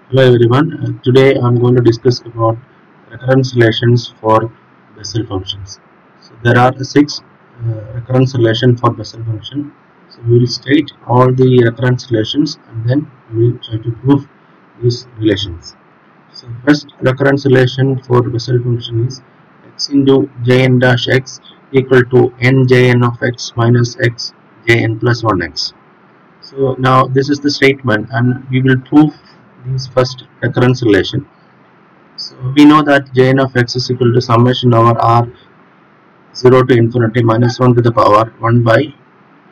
Hello everyone. Today I'm going to discuss about recurrence relations for Bessel functions. So there are six recurrence relations for Bessel function. So we will state all the recurrence relations and then we will try to prove these relations. So first recurrence relation for Bessel function is x into jn dash x equal to n jn of x minus x jn plus 1x. So now this is the statement and we will prove this first recurrence relation. So we know that Jn of x is equal to summation over r 0 to infinity minus 1 to the power 1 by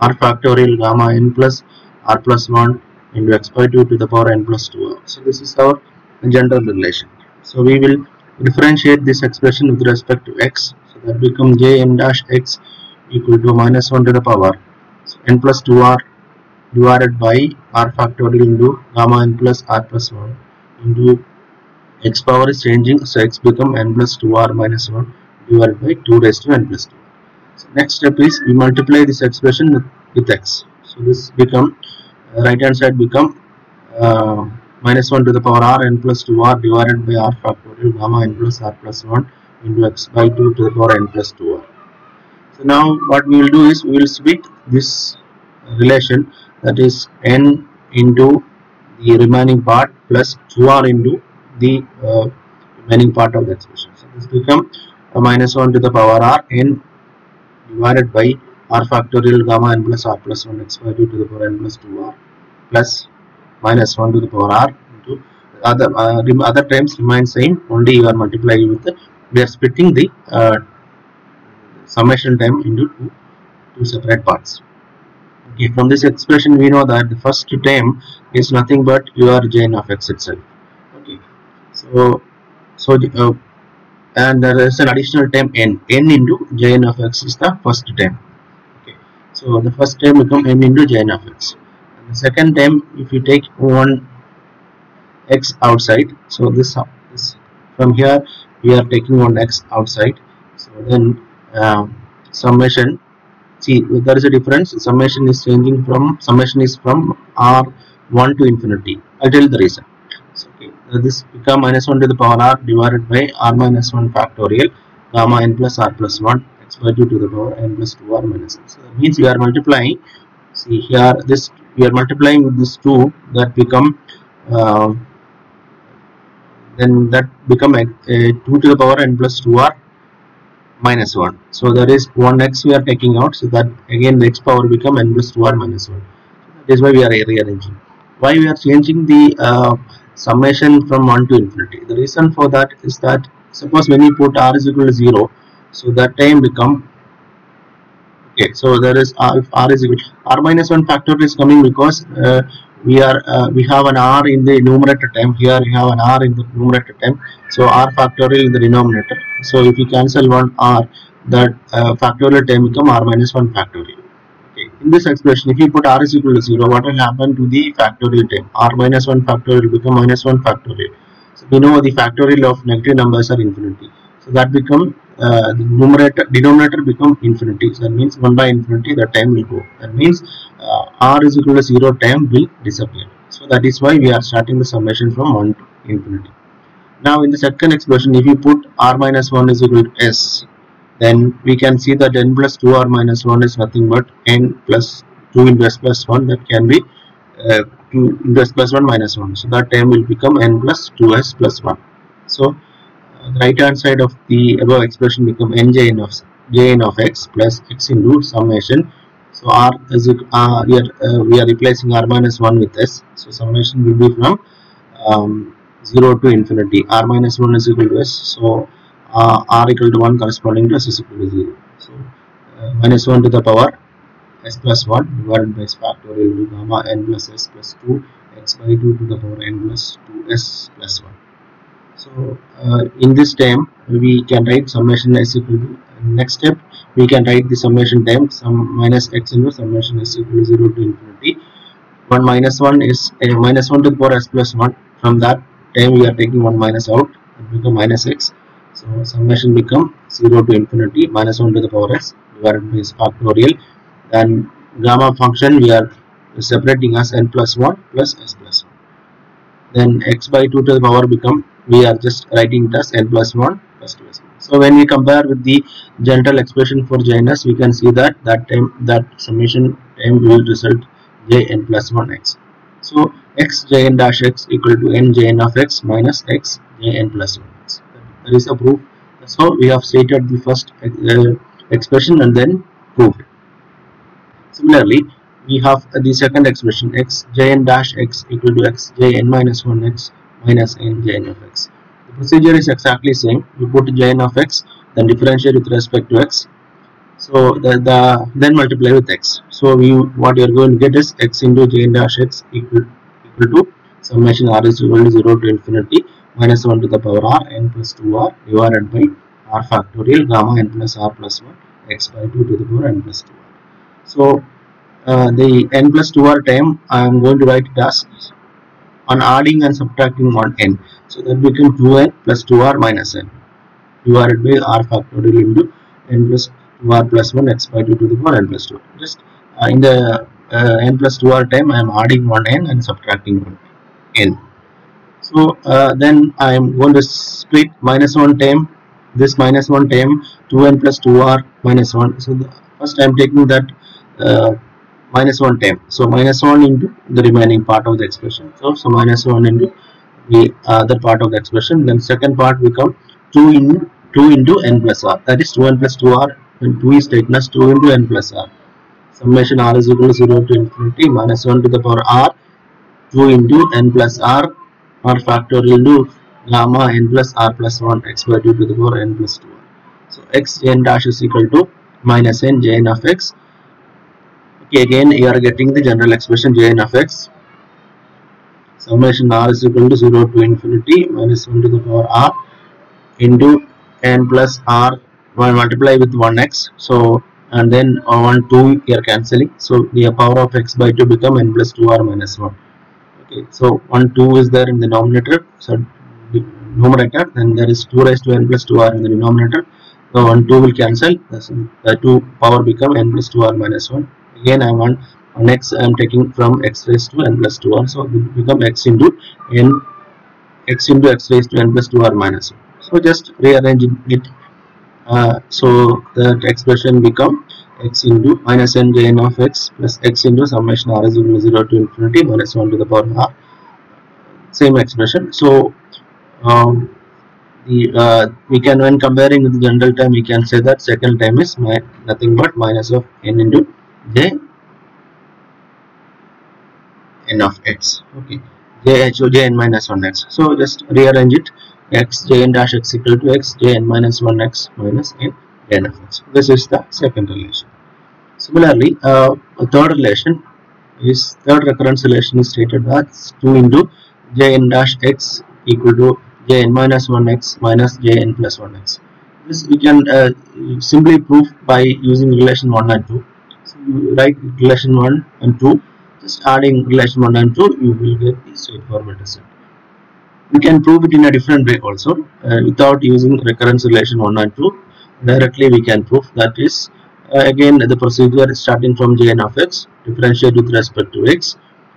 r factorial gamma n plus r plus 1 into x by 2 to the power n plus 2r. So this is our general relation. So we will differentiate this expression with respect to x. So that becomes Jn dash x equal to minus 1 to the power n plus 2r divided by r factorial into gamma n plus r plus 1 into x power is changing, so x become n plus 2r minus 1 divided by 2 raised to n plus 2. So next step is we multiply this expression with x. So this become right hand side become minus 1 to the power r n plus 2r divided by r factorial gamma n plus r plus 1 into x by 2 to the power n plus 2r. So now what we will do is we will split this relation, that is n into the remaining part plus 2r into the remaining part of the expression. So this become minus 1 to the power r n divided by r factorial gamma n plus r plus 1 x by 2 to the power n plus 2r plus minus 1 to the power r into other terms remain same, only you are multiplying with we are splitting the summation term into two separate parts. Okay, from this expression we know that the first term is nothing but your jn of x itself. Okay, so and there is an additional term n into jn of x is the first term. Okay, so the first term become n into jn of x, and the second term, if you take one x outside, so this from here we are taking one x outside, so then summation, see there is a difference. Summation is changing from r1 to infinity. I'll tell you the reason. So, okay, this become minus 1 to the power r divided by r minus 1 factorial gamma n plus r plus 1 x by 2 to the power n plus 2r minus n. So that means we are multiplying. See here, this we are multiplying with this 2, that become then that become 2 to the power n plus 2r minus 1. So there is 1x we are taking out, so that again the x power become n plus 2r minus 1. That is why we are rearranging. Why we are changing the summation from 1 to infinity? The reason for that is that suppose when you put r is equal to 0, so that time become, okay, so there is if r is equal to r minus 1 factorial is coming because we have an r in the numerator term. Here we have an r in the numerator term, so r factorial in the denominator. So if you cancel one r, that factorial term become r minus 1 factorial. Okay, in this expression, if you put r is equal to 0, what will happen to the factorial term? R minus 1 factorial will become minus 1 factorial. So we know the factorial of negative numbers are infinity. So that become the denominator become infinity. So that means 1 by infinity, the time will go. That means r is equal to 0 time will disappear. So that is why we are starting the summation from 1 to infinity. Now in the second expression, if you put r minus 1 is equal to s, then we can see that n plus 2r minus 1 is nothing but n plus 2 into s plus 1, that can be 2 into s plus 1 minus 1. So that term will become n plus 2s plus 1. So the right hand side of the above expression become jn of x plus x into summation. So r is here we are replacing r minus 1 with s. So summation will be from 0 to infinity. R minus 1 is equal to s. So r equal to 1 corresponding to s is equal to 0. So minus 1 to the power s plus 1 divided by s factorial into gamma n plus s plus 2 x by 2 to the power n plus 2s plus 1. So in this term we can write summation s equal to, next step we can write the summation term sum minus x into summation s equal to 0 to infinity. 1 minus 1 is minus 1 to the power s plus 1. From that term we are taking 1 minus out, it become minus x. So summation become 0 to infinity minus 1 to the power s divided by s factorial. Then gamma function we are separating as n plus 1 plus s plus 1. then x by 2 to the power become, we are just writing it as n plus 1 plus 2. So when we compare with the general expression for jns, we can see that that summation term will result jn plus 1x. So x jn dash x equal to n jn of x minus x jn plus 1x. That is a proof. That's how we have stated the first expression and then proved. Similarly, we have the second expression x jn dash x equal to x jn minus 1x minus n jn of x. The procedure is exactly same. You put jn of x, then differentiate with respect to x. So then multiply with x. So what you are going to get is x into jn dash x equal to summation r is equal to 0 to infinity minus 1 to the power r n plus 2r divided by r factorial gamma n plus r plus 1 x by 2 to the power n plus 2r. So the n plus 2r term I am going to write it as on adding and subtracting on n. So that becomes 2n plus 2r minus n divided by r factorial into n plus 2r plus 1 x by 2 to the power n plus 2. Just in the n plus 2r term I am adding one n and subtracting one n. So then I am going to split minus 1 term, this minus 1 term, 2n plus 2r minus 1. So first I am taking that minus 1 term. So minus 1 into the remaining part of the expression. So minus 1 into the other part of the expression. Then second part become 2 into n plus r. That is 2n plus 2r. When 2 is taken as 2 into n plus r. Summation r is equal to 0 to infinity minus 1 to the power r 2 into n plus r factorial into gamma n plus r plus 1 x by 2 to the power n plus 2r. So x n dash is equal to minus n jn of x. Okay, again you are getting the general expression jn of x. Summation r is equal to 0 to infinity minus 1 to the power r into n plus r multiply with 1x. So and then 1 2 here cancelling. So the power of x by 2 become n plus 2r minus 1. Okay, so 1 2 is there in the denominator. So the numerator, then there is 2 raised to n plus 2r in the denominator. So 1 2 will cancel. The 2 power become n plus 2r minus 1. Again I want on x I am taking from x raised to n plus 2r. So it will become x into x raised to n plus 2r minus 1. So just rearrange it. So that expression become x into minus n jn of x plus x into summation r is equal to 0 to infinity minus 1 to the power r. Same expression. So we can, when comparing with the general term, we can say that second term is nothing but minus of n into j n of x. Okay, jn minus 1x. So just rearrange it. X jn dash x equal to x jn minus 1x minus n jn of x. This is the second relation. Similarly, a third recurrence relation is stated as 2 into jn dash x equal to jn minus 1x minus jn plus 1x. This we can simply prove by using relation 1 and 2. So you write relation 1 and 2. Just adding relation 1 and 2, you will get the straightforward result. We can prove it in a different way also, without using recurrence relation 1 and 2. Directly we can prove, that is again the procedure is starting from jn of x, differentiate with respect to x,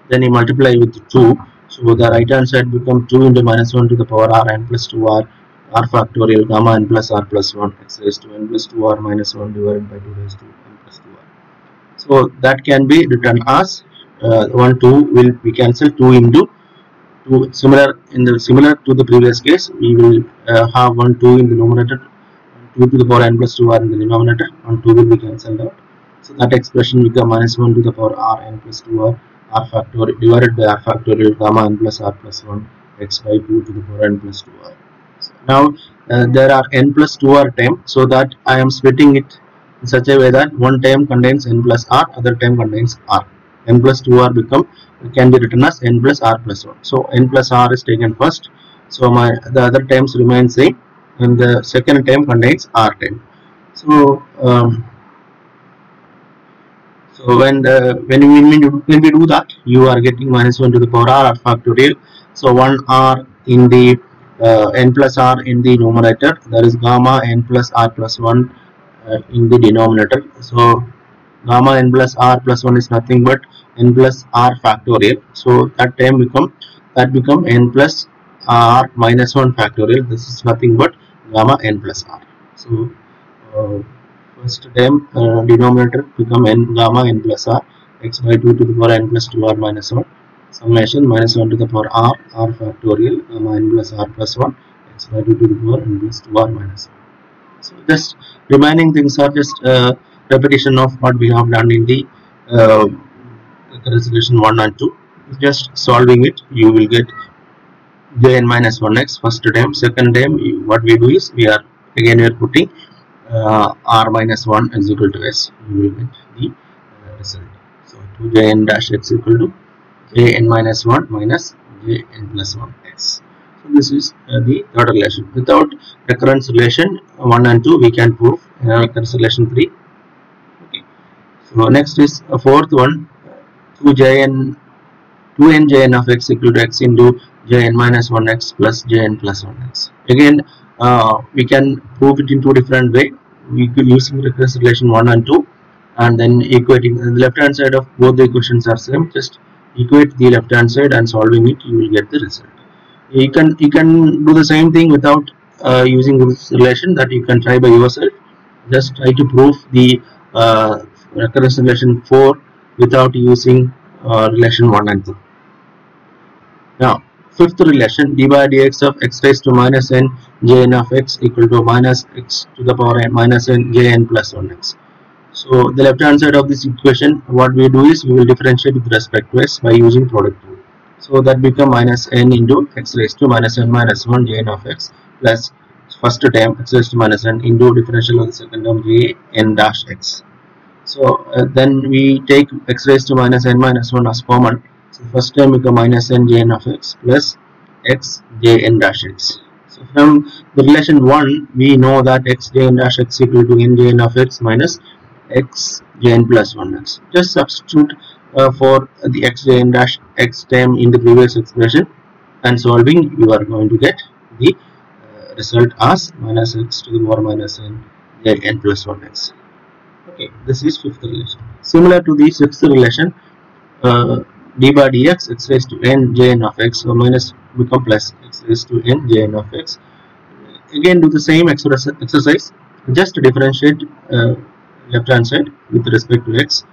then you multiply with 2. So the right hand side become 2 into minus 1 to the power r n plus 2r r factorial gamma n plus r plus 1 x raised to n plus 2r minus 1 divided by 2 raised to n plus 2r. So that can be written as 1 2 will be cancelled, 2 into 2 similar to the previous case. We will have 1 2 in the numerator, 2 to the power n plus 2r in the denominator, 1 2 will be cancelled out. So that expression become minus 1 to the power r n plus 2r r factorial divided by r factorial gamma n plus r plus 1 x by 2 to the power n plus 2r. So now there are n plus 2r term, so that I am splitting it in such a way that one term contains n plus r, other term contains r. N plus 2r can be written as n plus r plus 1. So n plus r is taken first. So the other terms remain same, and the second term contains r term. So when we do that, you are getting minus 1 to the power r factorial. So 1 r in the n plus r in the numerator, there is gamma n plus r plus 1 in the denominator. So gamma n plus r plus 1 is nothing but n plus r factorial. So that term become that become n plus r minus 1 factorial. This is nothing but gamma n plus r. So first term denominator become n gamma n plus r, x by 2 to the power n plus 2r minus 1, summation minus 1 to the power r factorial gamma n plus r plus 1, x by 2 to the power n plus 2r minus 1. So just remaining things are just repetition of what we have done in the resolution 1 and 2. Just solving it, you will get jn minus 1x first term. Second term, what we do is we are putting r minus 1 is equal to s. You will get the result. So 2jn dash x equal to jn minus 1 minus jn plus 1 x. So this is the third relation. Without recurrence relation 1 and 2 we can prove recurrence relation 3. Okay. So next is a fourth one, 2n jn of x equal to x into jn minus 1x plus jn plus 1x. Again we can prove it in two different way. We could using recurrence relation 1 and 2 and then equating the left hand side of both the equations are same. Just equate the left hand side and solving it, you will get the result. You can do the same thing without using this relation, that you can try by yourself. Just try to prove the recurrence relation 4 without using relation 1 and 2. Now fifth relation, d by dx of x raised to minus n jn of x equal to minus x to the power n minus n jn plus 1x. So the left hand side of this equation, what we do is we will differentiate with respect to x by using product rule. So that become minus n into x raised to minus n minus 1 jn of x plus first term x raised to minus n into differential of the second term jn dash x. So then we take x raised to minus n minus 1 as common. So first term become minus n jn of x plus x jn dash x. So from the relation 1 we know that x jn dash x equal to n jn of x minus x jn plus 1x. Just substitute for the x jn dash x term in the previous expression and solving, you are going to get the result as minus x to the power minus n jn plus 1x. Okay, this is fifth relation. Similar to the sixth relation, d by dx x raised to n jn of x, so minus become plus x raised to n jn of x. Again do the same exercise, just differentiate left hand side with respect to x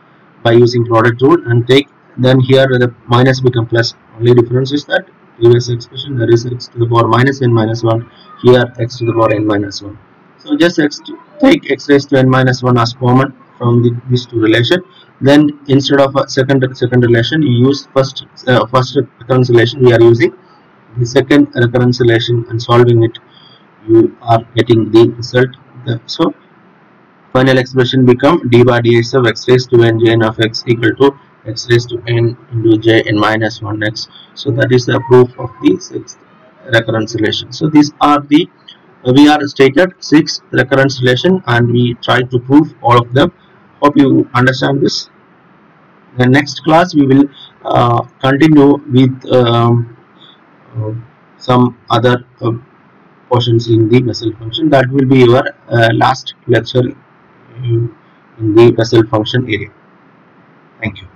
by using product rule and take, then here the minus become plus. Only difference is that previous expression there is x to the power minus n minus 1, here x to the power n minus 1. So just take x raised to n minus 1 as common from these two relation. Then instead of a second relation, you use first recurrence relation. We are using the second recurrence relation and solving it, you are getting the result. So final expression become d by dx of x raised to n jn of x equal to x raised to n into jn minus 1x. So that is the proof of the sixth recurrence relation. So these are the we are stated 6 recurrence relation and we try to prove all of them. Hope you understand this. The next class we will continue with some other portions in the Bessel function. That will be your last lecture in the Bessel function area. Thank you.